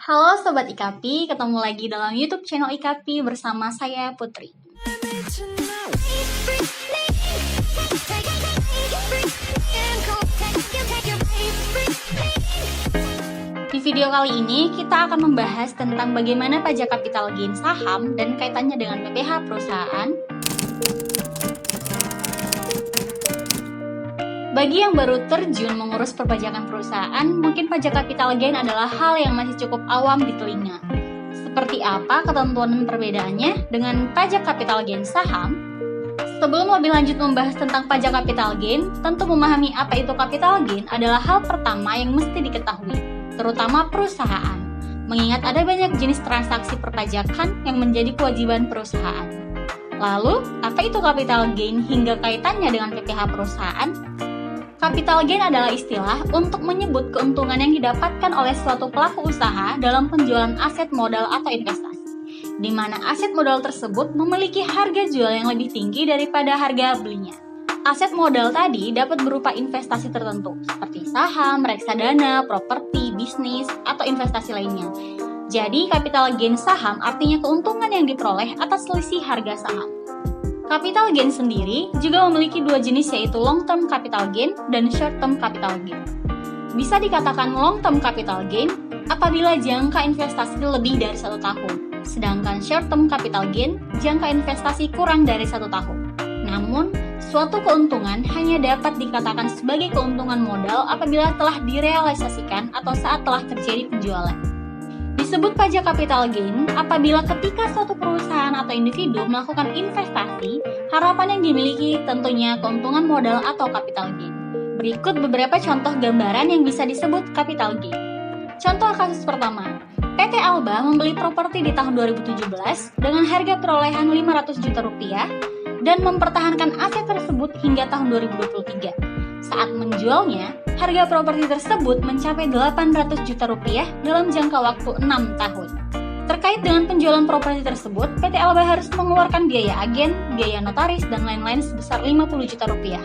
Halo Sobat IKAPI, ketemu lagi dalam YouTube channel IKAPI bersama saya Putri. Di video kali ini kita akan membahas tentang bagaimana pajak capital gain saham dan kaitannya dengan PPh perusahaan. Bagi yang baru terjun mengurus perpajakan perusahaan, mungkin pajak capital gain adalah hal yang masih cukup awam di telinga. Seperti apa ketentuan dan perbedaannya dengan pajak capital gain saham? Sebelum lebih lanjut membahas tentang pajak capital gain, tentu memahami apa itu capital gain adalah hal pertama yang mesti diketahui, terutama perusahaan. Mengingat ada banyak jenis transaksi perpajakan yang menjadi kewajiban perusahaan. Lalu, apa itu capital gain hingga kaitannya dengan PPh perusahaan? Capital gain adalah istilah untuk menyebut keuntungan yang didapatkan oleh suatu pelaku usaha dalam penjualan aset modal atau investasi, di mana aset modal tersebut memiliki harga jual yang lebih tinggi daripada harga belinya. Aset modal tadi dapat berupa investasi tertentu, seperti saham, reksadana, properti, bisnis, atau investasi lainnya. Jadi, capital gain saham artinya keuntungan yang diperoleh atas selisih harga saham. Capital gain sendiri juga memiliki dua jenis, yaitu long term capital gain dan short term capital gain. Bisa dikatakan long term capital gain apabila jangka investasi lebih dari 1 tahun, sedangkan short term capital gain jangka investasi kurang dari 1 tahun. Namun, suatu keuntungan hanya dapat dikatakan sebagai keuntungan modal apabila telah direalisasikan atau saat telah terjadi penjualan. Disebut pajak capital gain apabila ketika suatu perusahaan atau individu melakukan investasi, harapan yang dimiliki tentunya keuntungan modal atau capital gain. Berikut beberapa contoh gambaran yang bisa disebut capital gain. Contoh kasus pertama, PT Alba membeli properti di tahun 2017 dengan harga perolehan 500 juta rupiah dan mempertahankan aset tersebut hingga tahun 2023. Saat menjualnya, harga properti tersebut mencapai 800 juta rupiah dalam jangka waktu 6 tahun. Terkait dengan penjualan properti tersebut, PT Alba harus mengeluarkan biaya agen, biaya notaris, dan lain-lain sebesar 50 juta rupiah.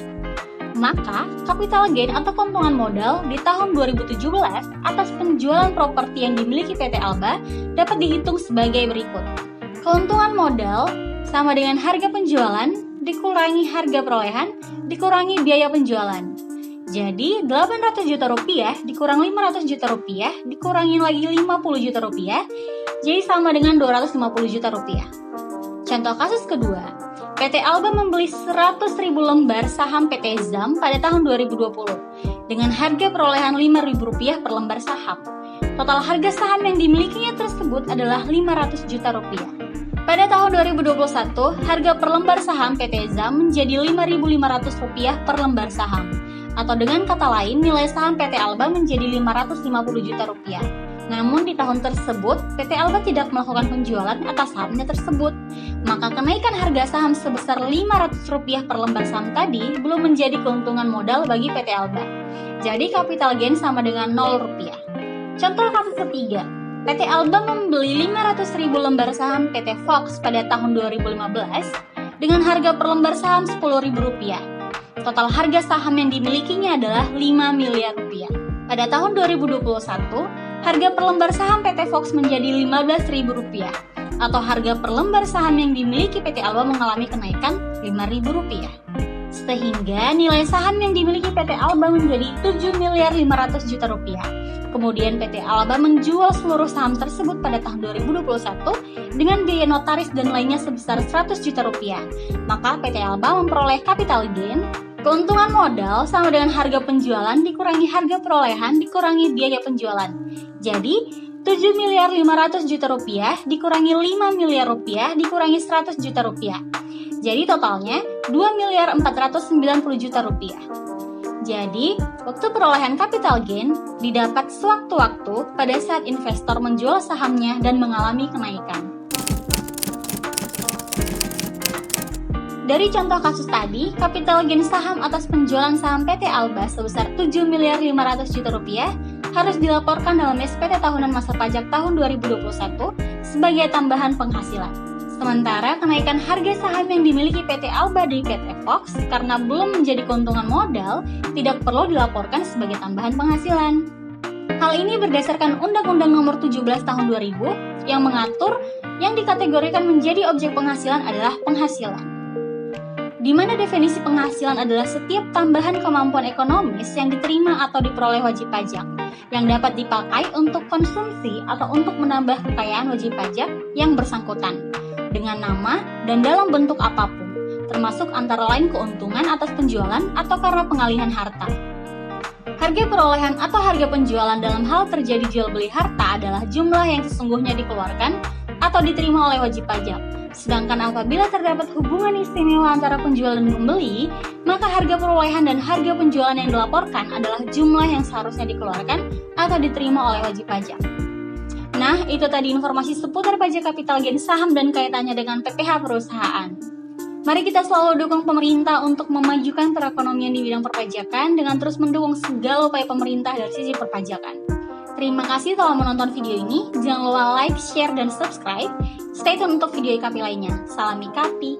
Maka, capital gain atau keuntungan modal di tahun 2017 atas penjualan properti yang dimiliki PT Alba dapat dihitung sebagai berikut. Keuntungan modal sama dengan harga penjualan dikurangi harga perolehan dikurangi biaya penjualan. Jadi, 800 juta rupiah dikurang 500 juta rupiah dikurangi lagi 50 juta rupiah, jadi sama dengan 250 juta rupiah. Contoh kasus kedua, PT Alba membeli 100.000 lembar saham PT ZAM pada tahun 2020 dengan harga perolehan Rp5.000 per lembar saham. Total harga saham yang dimilikinya tersebut adalah 500 juta rupiah. Pada tahun 2021, harga per lembar saham PT ZAM menjadi Rp5.500 per lembar saham. Atau dengan kata lain, nilai saham PT Alba menjadi Rp550 juta. Namun di tahun tersebut, PT Alba tidak melakukan penjualan atas sahamnya tersebut. Maka kenaikan harga saham sebesar Rp500 per lembar saham tadi belum menjadi keuntungan modal bagi PT Alba. Jadi capital gain sama dengan Rp0. Contoh kasus ketiga, PT Alba membeli 500.000 lembar saham PT Fox pada tahun 2015 dengan harga per lembar saham Rp10.000. Total harga saham yang dimilikinya adalah Rp5 miliar. Pada tahun 2021, harga per lembar saham PT Fox menjadi Rp15.000 atau harga per lembar saham yang dimiliki PT Alba mengalami kenaikan Rp5.000. Sehingga nilai saham yang dimiliki PT Alba menjadi Rp7.500 juta. Kemudian PT Alba menjual seluruh saham tersebut pada tahun 2021 dengan biaya notaris dan lainnya sebesar Rp100 juta. Maka PT Alba memperoleh capital gain, keuntungan modal sama dengan harga penjualan dikurangi harga perolehan dikurangi biaya penjualan. Jadi, Rp7.500 juta dikurangi Rp5 miliar dikurangi Rp100 juta. Jadi totalnya Rp2.490 juta. Jadi, waktu perolehan capital gain didapat sewaktu-waktu pada saat investor menjual sahamnya dan mengalami kenaikan. Dari contoh kasus tadi, capital gain saham atas penjualan saham PT Alba sebesar Rp7.500 juta harus dilaporkan dalam SPT tahunan masa pajak tahun 2021 sebagai tambahan penghasilan. Sementara kenaikan harga saham yang dimiliki PT Alba dari PT Fox karena belum menjadi keuntungan modal tidak perlu dilaporkan sebagai tambahan penghasilan. Hal ini berdasarkan Undang-Undang Nomor 17 Tahun 2000 yang mengatur yang dikategorikan menjadi objek penghasilan adalah penghasilan. Di mana definisi penghasilan adalah setiap tambahan kemampuan ekonomis yang diterima atau diperoleh wajib pajak yang dapat dipakai untuk konsumsi atau untuk menambah kekayaan wajib pajak yang bersangkutan dengan nama dan dalam bentuk apapun, termasuk antara lain keuntungan atas penjualan atau karena pengalihan harta. Harga perolehan atau harga penjualan dalam hal terjadi jual beli harta adalah jumlah yang sesungguhnya dikeluarkan atau diterima oleh wajib pajak. Sedangkan apabila terdapat hubungan istimewa antara penjual dan pembeli, maka harga perolehan dan harga penjualan yang dilaporkan adalah jumlah yang seharusnya dikeluarkan atau diterima oleh wajib pajak. Nah, itu tadi informasi seputar pajak kapital gain saham dan kaitannya dengan PPh perusahaan. Mari kita selalu dukung pemerintah untuk memajukan perekonomian di bidang perpajakan dengan terus mendukung segala upaya pemerintah dari sisi perpajakan. Terima kasih telah menonton video ini. Jangan lupa like, share, dan subscribe. Stay tune untuk video IKP lainnya. Salam IKP.